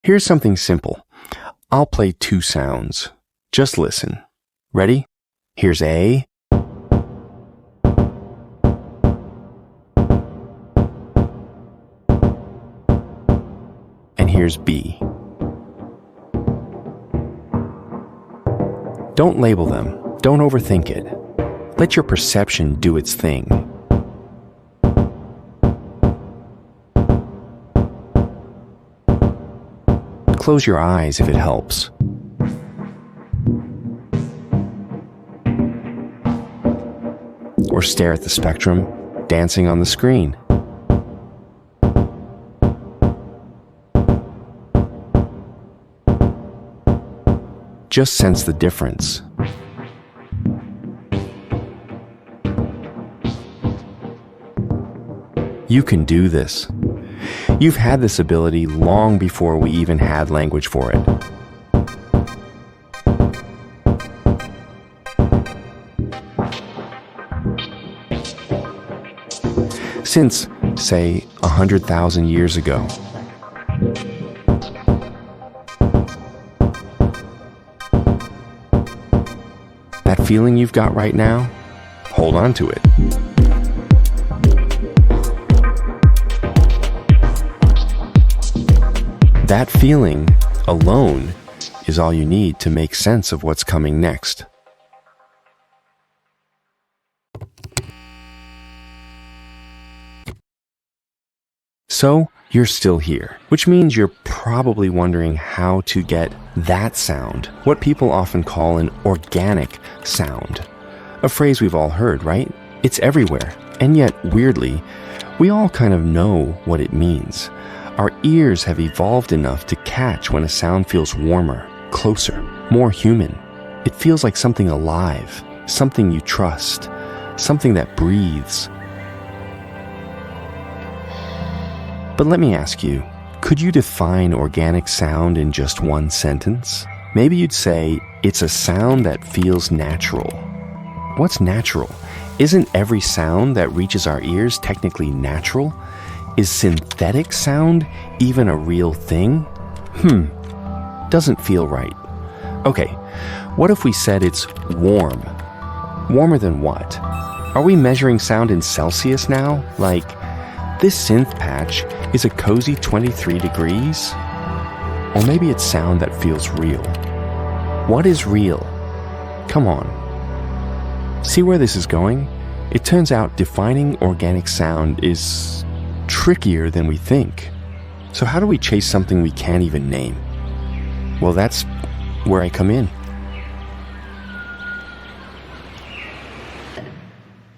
Here's something simple. I'll play 2 sounds. Just listen. Ready? Here's A. And here's B. Don't label them. Don't overthink it. Let your perception do its thing. Close your eyes if it helps. Or stare at the spectrum dancing on the screen. Just sense the difference. You can do this. You've had this ability long before we even had language for it. Since, say, 100,000 years ago. That feeling you've got right now, hold on to it. That feeling alone is all you need to make sense of what's coming next. So, you're still here, which means you're probably wondering how to get that sound, what people often call an organic sound. A phrase we've all heard, right? It's everywhere, and yet, weirdly, we all kind of know what it means. Our ears have evolved enough to catch when a sound feels warmer, closer, more human. It feels like something alive, something you trust, something that breathes. But let me ask you, could you define organic sound in just one sentence? Maybe you'd say, it's a sound that feels natural. What's natural? Isn't every sound that reaches our ears technically natural? Is synthetic sound even a real thing? Doesn't feel right. Okay, what if we said it's warm? Warmer than what? Are we measuring sound in Celsius now? Like, this synth patch is a cozy 23 degrees? Or maybe it's sound that feels real. What is real? Come on. See where this is going? It turns out defining organic sound is trickier than we think. So how do we chase something we can't even name? Well, that's where I come in.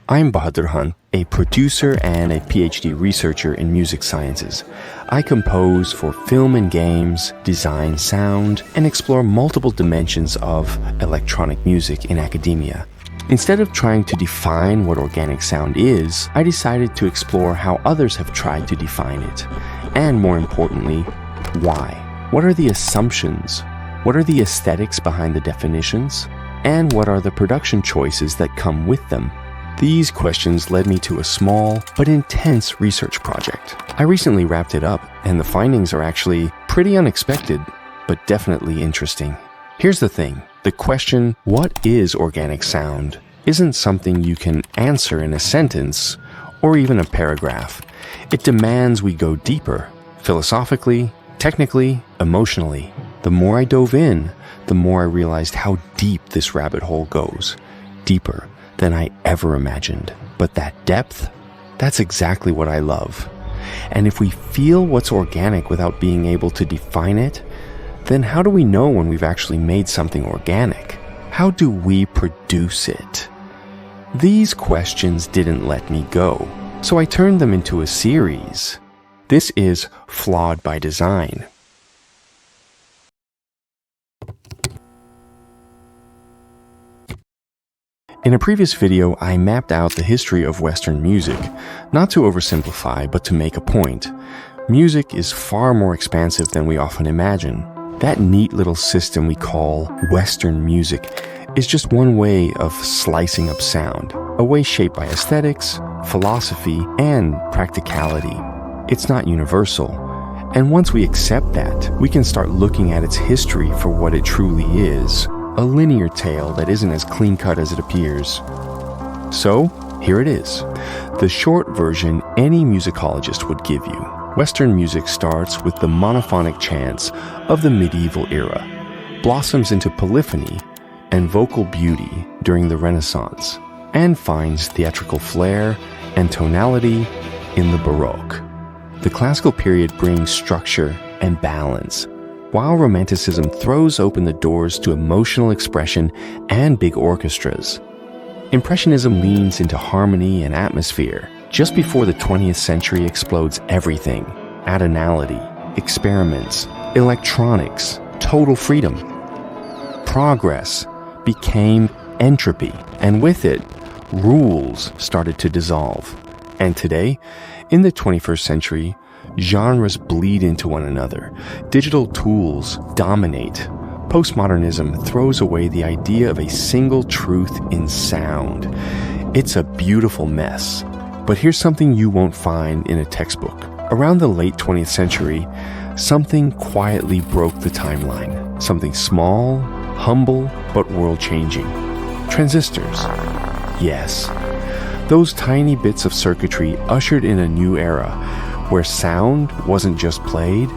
I'm Bahadur Khan, a producer and a PhD researcher in music sciences. I compose for film and games, design sound, and explore multiple dimensions of electronic music in academia. Instead of trying to define what organic sound is, I decided to explore how others have tried to define it, and more importantly, why. What are the assumptions? What are the aesthetics behind the definitions? And what are the production choices that come with them? These questions led me to a small but intense research project. I recently wrapped it up, and the findings are actually pretty unexpected, but definitely interesting. Here's the thing. The question, what is organic sound, isn't something you can answer in a sentence or even a paragraph. It demands we go deeper, philosophically, technically, emotionally. The more I dove in, the more I realized how deep this rabbit hole goes. Deeper than I ever imagined. But that depth, that's exactly what I love. And if we feel what's organic without being able to define it, then how do we know when we've actually made something organic? How do we produce it? These questions didn't let me go, so I turned them into a series. This is Flawed by Design. In a previous video, I mapped out the history of Western music, not to oversimplify, but to make a point. Music is far more expansive than we often imagine. That neat little system we call Western music is just one way of slicing up sound, a way shaped by aesthetics, philosophy, and practicality. It's not universal, And once we accept that, we can start looking at its history for what it truly is, a linear tale that isn't as clean-cut as it appears. So, here it is, the short version any musicologist would give you. Western music starts with the monophonic chants of the medieval era, blossoms into polyphony and vocal beauty during the Renaissance, and finds theatrical flair and tonality in the Baroque. The classical period brings structure and balance, while Romanticism throws open the doors to emotional expression and big orchestras. Impressionism leans into harmony and atmosphere. Just before the 20th century explodes everything: atonality, experiments, electronics, total freedom. Progress became entropy, and with it, rules started to dissolve. And today, in the 21st century, genres bleed into one another. Digital tools dominate. Postmodernism throws away the idea of a single truth in sound. It's a beautiful mess. But here's something you won't find in a textbook. Around the late 20th century, something quietly broke the timeline. Something small, humble, but world-changing. Transistors. Yes. Those tiny bits of circuitry ushered in a new era where sound wasn't just played,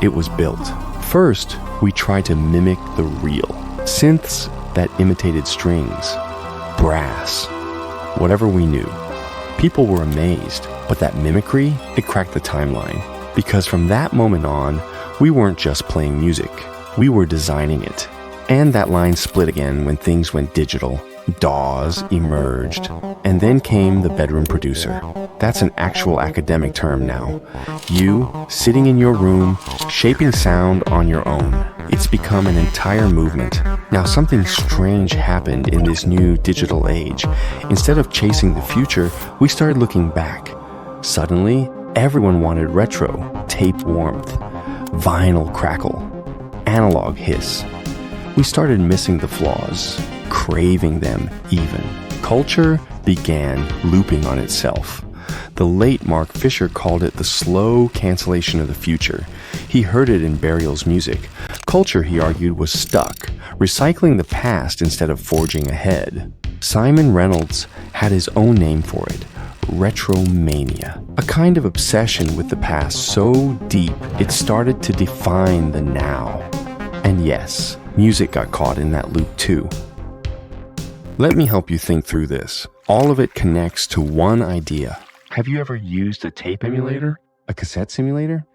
it was built. First, we tried to mimic the real. Synths that imitated strings, brass, whatever we knew. People were amazed, but that mimicry, it cracked the timeline. Because from that moment on, we weren't just playing music, we were designing it. And that line split again when things went digital. DAWs emerged, and then came the bedroom producer. That's an actual academic term now. You, sitting in your room, shaping sound on your own. It's become an entire movement. Now something strange happened in this new digital age. Instead of chasing the future, we started looking back. Suddenly, everyone wanted retro, tape warmth, vinyl crackle, analog hiss. We started missing the flaws, craving them even. Culture began looping on itself. The late Mark Fisher called it the slow cancellation of the future. He heard it in Burial's music. Culture, he argued, was stuck, recycling the past instead of forging ahead. Simon Reynolds had his own name for it, retromania, a kind of obsession with the past so deep it started to define the now. And yes, music got caught in that loop too. Let me help you think through this. All of it connects to one idea. Have you ever used a tape emulator? A cassette simulator?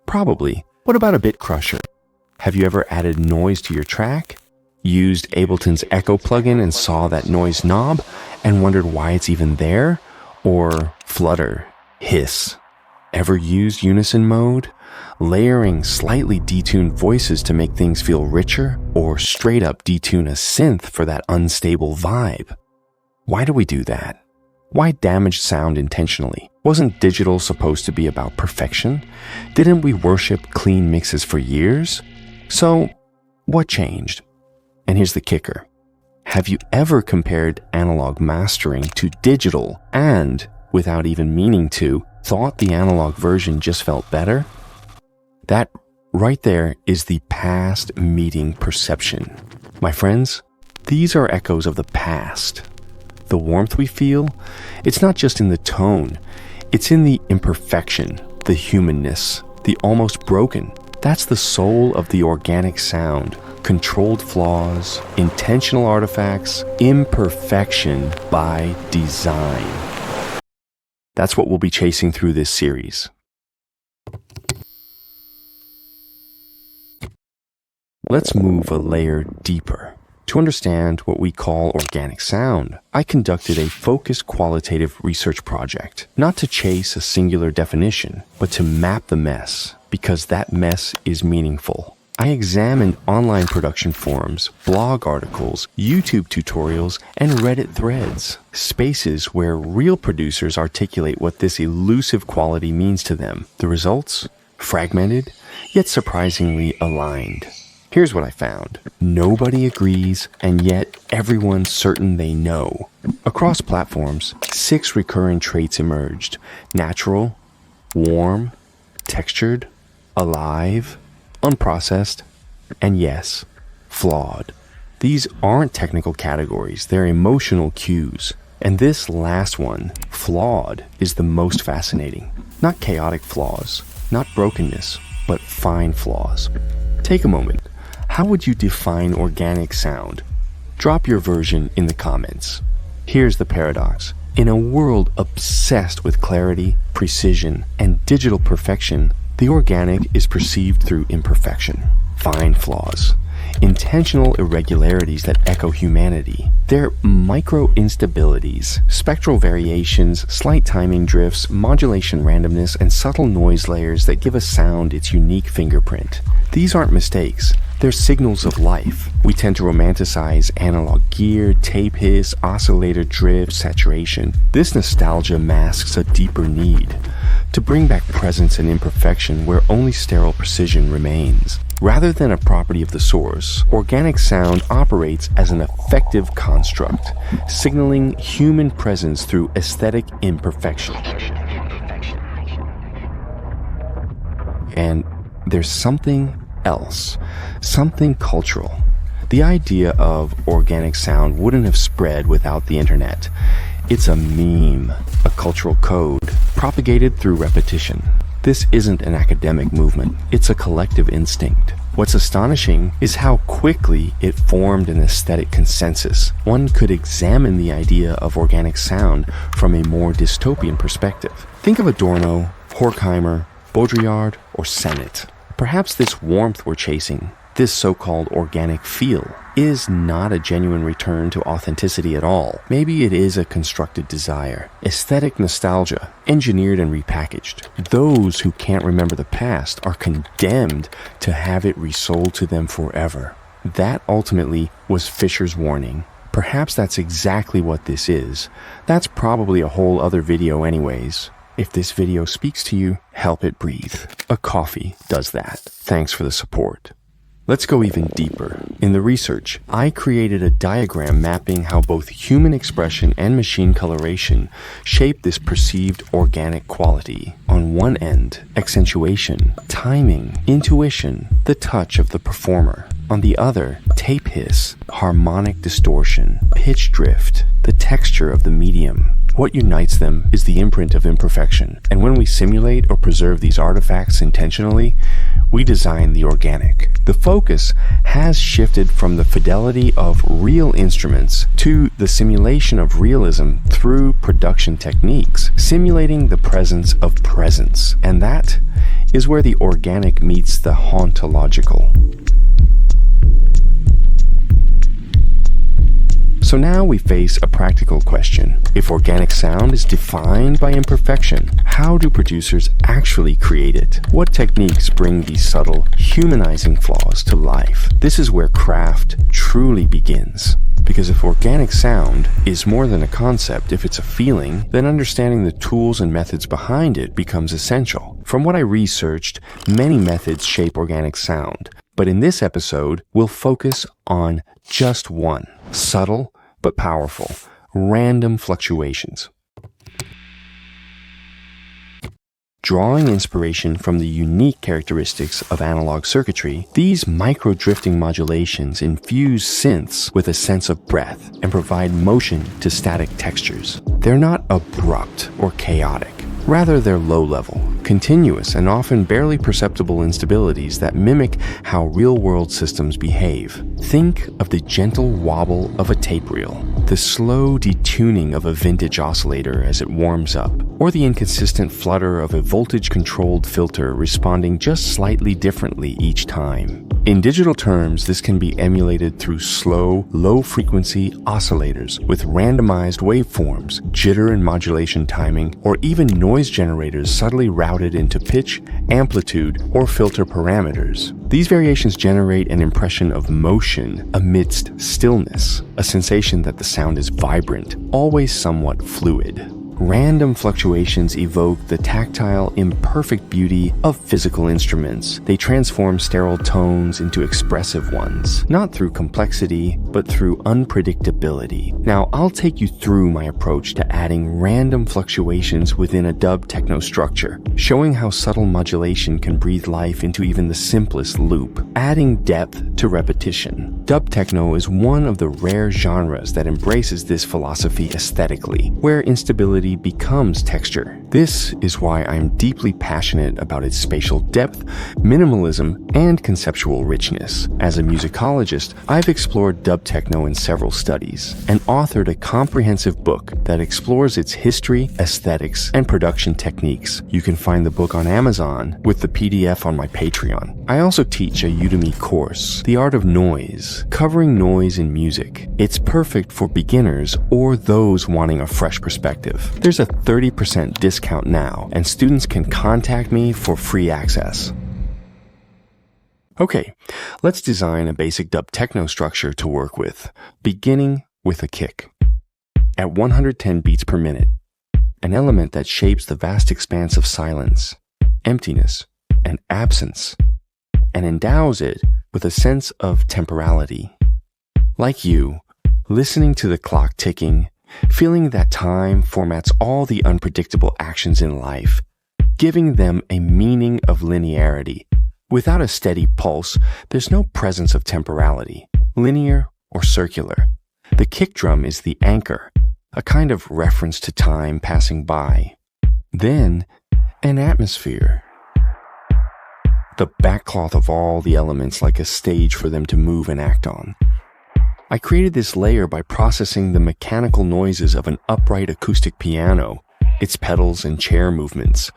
Probably. What about a bit crusher? Have you ever added noise to your track? Used Ableton's Echo plugin and saw that noise knob and wondered why it's even there? Or flutter, hiss? Ever used Unison mode? Layering slightly detuned voices to make things feel richer? Or straight up detune a synth for that unstable vibe? Why do we do that? Why damage sound intentionally? Wasn't digital supposed to be about perfection? Didn't we worship clean mixes for years? So, what changed? And here's the kicker. Have you ever compared analog mastering to digital and, without even meaning to, thought the analog version just felt better? That right there is the past meeting perception. My friends, these are echoes of the past. The warmth we feel, it's not just in the tone, it's in the imperfection, the humanness, the almost broken. That's the soul of the organic sound. Controlled flaws, intentional artifacts, imperfection by design. That's what we'll be chasing through this series. Let's move a layer deeper. To understand what we call organic sound, I conducted a focused qualitative research project, not to chase a singular definition, but to map the mess, because that mess is meaningful. I examined online production forums, blog articles, YouTube tutorials, and Reddit threads, spaces where real producers articulate what this elusive quality means to them. The results? Fragmented, yet surprisingly aligned. Here's what I found. Nobody agrees, and yet everyone's certain they know. Across platforms, 6 recurring traits emerged: natural, warm, textured, alive, unprocessed, and yes, flawed. These aren't technical categories, they're emotional cues. And this last one, flawed, is the most fascinating. Not chaotic flaws, not brokenness, but fine flaws. Take a moment. How would you define organic sound? Drop your version in the comments. Here's the paradox. In a world obsessed with clarity, precision, and digital perfection, the organic is perceived through imperfection, fine flaws, intentional irregularities that echo humanity. They're micro instabilities, spectral variations, slight timing drifts, modulation randomness, and subtle noise layers that give a sound its unique fingerprint. These aren't mistakes. They're signals of life. We tend to romanticize analog gear, tape hiss, oscillator drift, saturation. This nostalgia masks a deeper need to bring back presence and imperfection where only sterile precision remains. Rather than a property of the source, organic sound operates as an effective construct, signaling human presence through aesthetic imperfection. And there's something else, something cultural. The idea of organic sound wouldn't have spread without the internet. It's a meme, a cultural code, propagated through repetition. This isn't an academic movement, it's a collective instinct. What's astonishing is how quickly it formed an aesthetic consensus. One could examine the idea of organic sound from a more dystopian perspective. Think of Adorno, Horkheimer, Baudrillard, or Sennett. Perhaps this warmth we're chasing, this so-called organic feel, is not a genuine return to authenticity at all. Maybe it is a constructed desire, aesthetic nostalgia, engineered and repackaged. Those who can't remember the past are condemned to have it resold to them forever. That ultimately was Fisher's warning. Perhaps that's exactly what this is. That's probably a whole other video anyways. If this video speaks to you, help it breathe. A coffee does that. Thanks for the support. Let's go even deeper. In the research, I created a diagram mapping how both human expression and machine coloration shape this perceived organic quality. On one end, accentuation, timing, intuition, the touch of the performer. On the other, tape hiss, harmonic distortion, pitch drift, the texture of the medium. What unites them is the imprint of imperfection, and when we simulate or preserve these artifacts intentionally, we design the organic. The focus has shifted from the fidelity of real instruments to the simulation of realism through production techniques, simulating the presence of presence, and that is where the organic meets the hauntological. So now we face a practical question. If organic sound is defined by imperfection, how do producers actually create it? What techniques bring these subtle, humanizing flaws to life? This is where craft truly begins. Because if organic sound is more than a concept, if it's a feeling, then understanding the tools and methods behind it becomes essential. From what I researched, many methods shape organic sound. But in this episode, we'll focus on just one. Subtle, but powerful, random fluctuations. Drawing inspiration from the unique characteristics of analog circuitry, these micro-drifting modulations infuse synths with a sense of breath and provide motion to static textures. They're not abrupt or chaotic. Rather, they're low-level, continuous, and often barely perceptible instabilities that mimic how real-world systems behave. Think of the gentle wobble of a tape reel, the slow detuning of a vintage oscillator as it warms up, or the inconsistent flutter of a voltage-controlled filter responding just slightly differently each time. In digital terms, this can be emulated through slow, low-frequency oscillators with randomized waveforms, jitter and modulation timing, or even noise generators subtly routed into pitch, amplitude, or filter parameters. These variations generate an impression of motion amidst stillness, a sensation that the sound is vibrant, always somewhat fluid. random fluctuations evoke the tactile, imperfect beauty of physical instruments. They transform sterile tones into expressive ones, not through complexity, but through unpredictability. Now, I'll take you through my approach to adding random fluctuations within a dub techno structure, showing how subtle modulation can breathe life into even the simplest loop, adding depth to repetition. Dub techno is one of the rare genres that embraces this philosophy aesthetically, where instability becomes texture. This is why I'm deeply passionate about its spatial depth, minimalism, and conceptual richness. As a musicologist, I've explored dub techno in several studies and authored a comprehensive book that explores its history, aesthetics, and production techniques. You can find the book on Amazon with the PDF on my Patreon. I also teach a Udemy course, The Art of Noise, covering noise in music. It's perfect for beginners or those wanting a fresh perspective. There's a 30% discount now, and students can contact me for free access. Okay, let's design a basic dub techno structure to work with, beginning with a kick. At 110 beats per minute, an element that shapes the vast expanse of silence, emptiness, and absence, and endows it with a sense of temporality. Like you, listening to the clock ticking, feeling that time formats all the unpredictable actions in life, giving them a meaning of linearity. Without a steady pulse, there's no presence of temporality, linear or circular. The kick drum is the anchor, a kind of reference to time passing by. Then, an atmosphere. The backcloth of all the elements, like a stage for them to move and act on. I created this layer by processing the mechanical noises of an upright acoustic piano, its pedals and chair movements.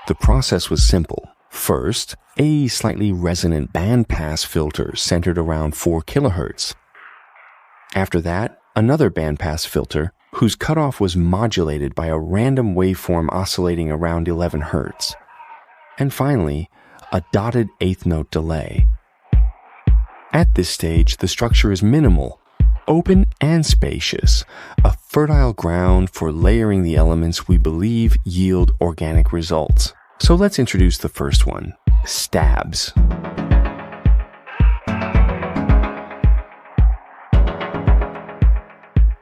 The process was simple. First, a slightly resonant bandpass filter centered around 4 kHz. After that, another bandpass filter whose cutoff was modulated by a random waveform oscillating around 11 Hz. And finally, a dotted eighth note delay. At this stage, the structure is minimal, open and spacious, a fertile ground for layering the elements we believe yield organic results. So let's introduce the first one, stabs.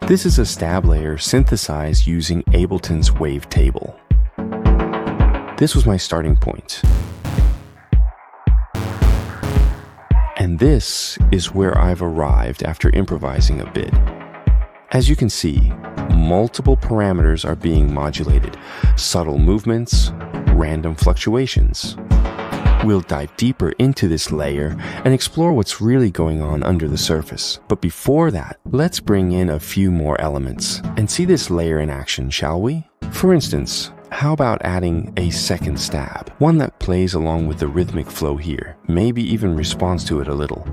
This is a stab layer synthesized using Ableton's wavetable. This was my starting point. And this is where I've arrived after improvising a bit. As you can see, multiple parameters are being modulated, subtle movements, random fluctuations. We'll dive deeper into this layer and explore what's really going on under the surface. But before that, let's bring in a few more elements and see this layer in action, shall we? For instance, how about adding a second stab, one that plays along with the rhythmic flow here, maybe even responds to it a little.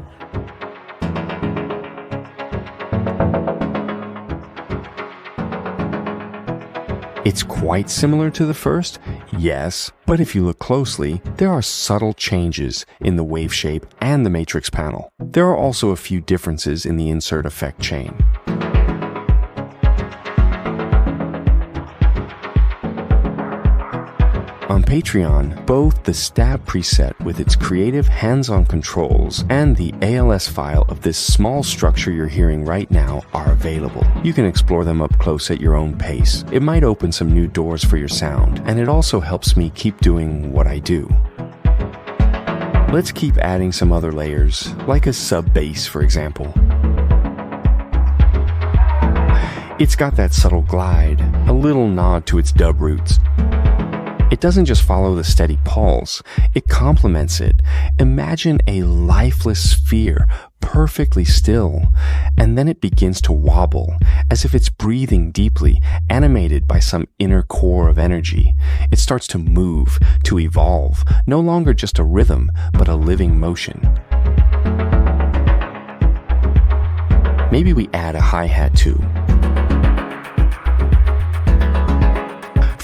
It's quite similar to the first, yes, but if you look closely, there are subtle changes in the Waveshape and the matrix panel. There are also a few differences in the insert effect chain. On Patreon, both the stab preset with its creative hands-on controls and the ALS file of this small structure you're hearing right now are available. You can explore them up close at your own pace. It might open some new doors for your sound, and it also helps me keep doing what I do. Let's keep adding some other layers, like a sub-bass, for example. It's got that subtle glide, a little nod to its dub roots. It doesn't just follow the steady pulse, it complements it. Imagine a lifeless sphere, perfectly still, and then it begins to wobble, as if it's breathing deeply, animated by some inner core of energy. It starts to move, to evolve, no longer just a rhythm, but a living motion. Maybe we add a hi-hat too.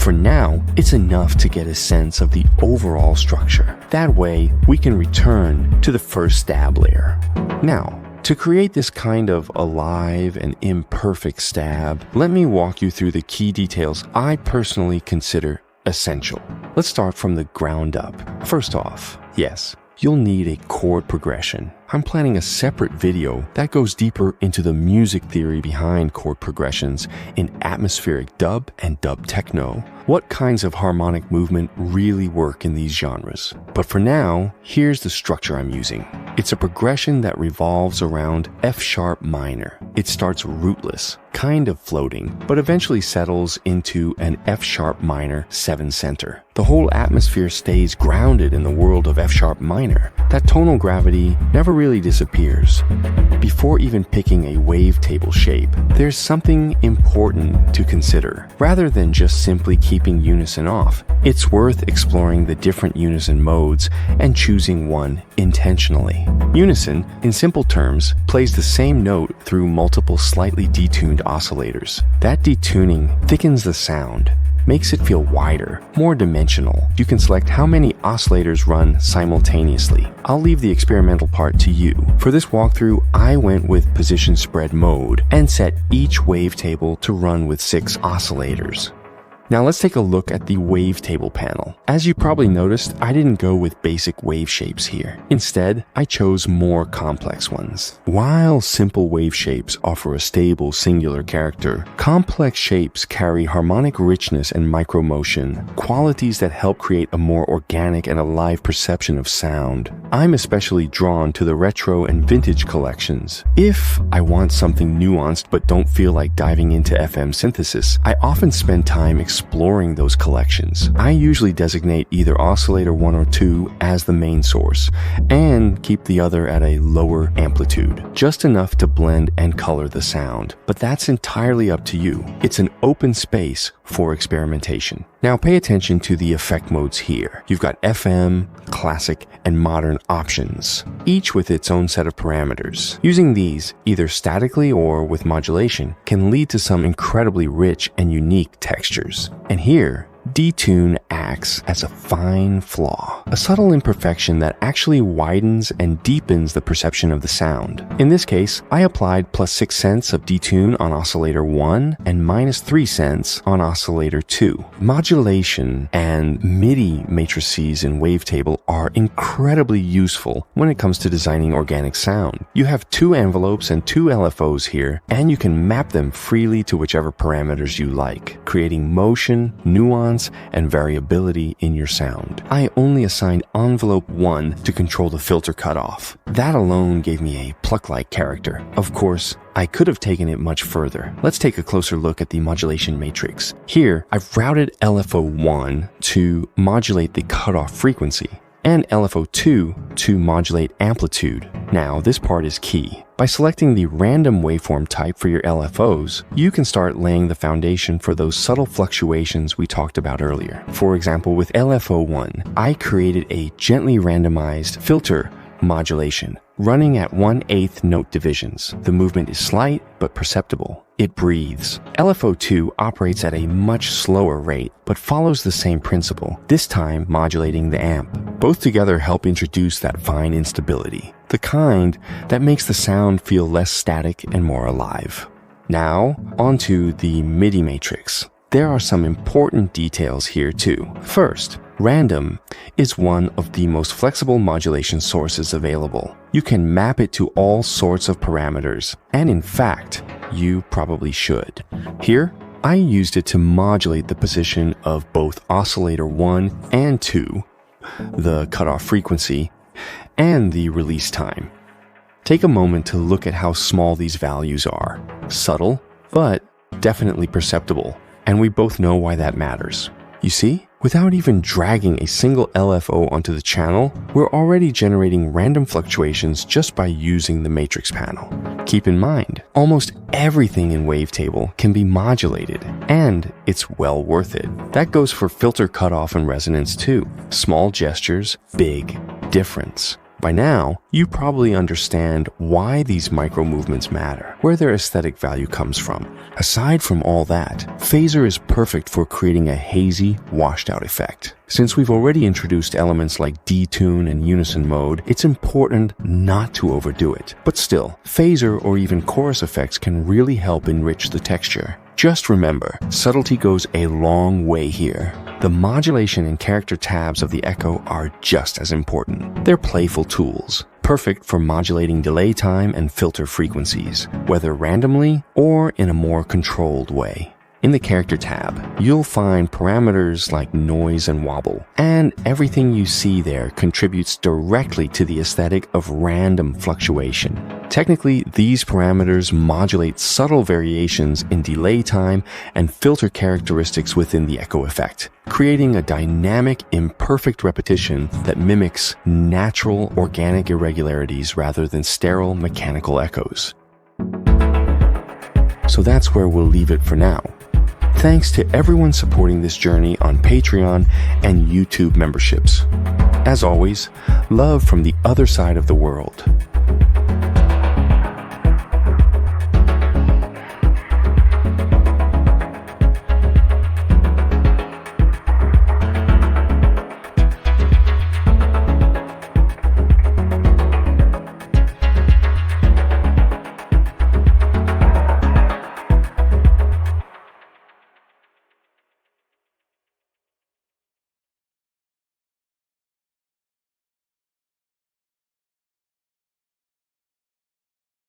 For now, it's enough to get a sense of the overall structure. That way, we can return to the first stab layer. Now, To create this kind of alive and imperfect stab, let me walk you through the key details I personally consider essential. Let's start from the ground up. First off, yes, you'll need a chord progression. I'm planning a separate video that goes deeper into the music theory behind chord progressions in atmospheric dub and dub techno. What kinds of harmonic movement really work in these genres? But for now, here's the structure I'm using. It's a progression that revolves around F sharp minor. It starts rootless, kind of floating, but eventually settles into an F sharp minor 7 center. The whole atmosphere stays grounded in the world of F sharp minor. That tonal gravity never really disappears. Before even picking a wavetable shape, there's something important to consider. Rather than just simply keeping unison off, it's worth exploring the different unison modes and choosing one intentionally. Unison, in simple terms, plays the same note through multiple slightly detuned oscillators. That detuning thickens the sound, makes it feel wider, more dimensional. You can select how many oscillators run simultaneously. I'll leave the experimental part to you. For this walkthrough, I went with position spread mode and set each wavetable to run with 6 oscillators. Now let's take a look at the wavetable panel. As you probably noticed, I didn't go with basic wave shapes here. Instead, I chose more complex ones. While simple wave shapes offer a stable singular character, complex shapes carry harmonic richness and micromotion, qualities that help create a more organic and alive perception of sound. I'm especially drawn to the retro and vintage collections. If I want something nuanced but don't feel like diving into FM synthesis, I often spend time exploring those collections. I usually designate either oscillator 1 or 2 as the main source and keep the other at a lower amplitude, just enough to blend and color the sound. But that's entirely up to you. It's an open space for experimentation. Now pay attention to the effect modes here. You've got FM, classic, and modern options, each with its own set of parameters. Using these, either statically or with modulation, can lead to some incredibly rich and unique textures. And here, detune acts as a fine flaw, a subtle imperfection that actually widens and deepens the perception of the sound. In this case, I applied +6 cents of detune on oscillator 1 and -3 cents on oscillator 2. Modulation and MIDI matrices in Wavetable are incredibly useful when it comes to designing organic sound. You have 2 envelopes and 2 LFOs here, and you can map them freely to whichever parameters you like, creating motion, nuance, and variability in your sound. I only assigned envelope 1 to control the filter cutoff. That alone gave me a pluck-like character. Of course, I could have taken it much further. Let's take a closer look at the modulation matrix. Here, I've routed LFO1 to modulate the cutoff frequency and LFO2 to modulate amplitude. Now, this part is key. By selecting the random waveform type for your LFOs, you can start laying the foundation for those subtle fluctuations we talked about earlier. For example, with LFO1, I created a gently randomized filter modulation, running at 1/8 note divisions. The movement is slight but perceptible. It breathes. LFO2 operates at a much slower rate, but follows the same principle, this time modulating the amp. Both together help introduce that fine instability, the kind that makes the sound feel less static and more alive. Now, onto the MIDI matrix. There are some important details here too. First, random is one of the most flexible modulation sources available. You can map it to all sorts of parameters, and in fact, you probably should. Here, I used it to modulate the position of both oscillator 1 and 2, the cutoff frequency, and the release time. Take a moment to look at how small these values are. Subtle, but definitely perceptible. And we both know why that matters. You see, without even dragging a single LFO onto the channel, we're already generating random fluctuations just by using the matrix panel. Keep in mind, almost everything in Wavetable can be modulated, and it's well worth it. That goes for filter cutoff and resonance too. Small gestures, big difference. By now, you probably understand why these micro movements matter. where their aesthetic value comes from. Aside from all that, phaser is perfect for creating a hazy, washed-out effect. Since we've already introduced elements like detune and unison mode, it's important not to overdo it. But still, phaser or even chorus effects can really help enrich the texture. Just remember, subtlety goes a long way here. The modulation and character tabs of the echo are just as important. They're playful tools, perfect for modulating delay time and filter frequencies, whether randomly or in a more controlled way. In the Character tab, you'll find parameters like noise and wobble, and everything you see there contributes directly to the aesthetic of random fluctuation. Technically, these parameters modulate subtle variations in delay time and filter characteristics within the echo effect, creating a dynamic, imperfect repetition that mimics natural, organic irregularities rather than sterile, mechanical echoes. So that's where we'll leave it for now. Thanks to everyone supporting this journey on Patreon and YouTube memberships. As always, love from the other side of the world.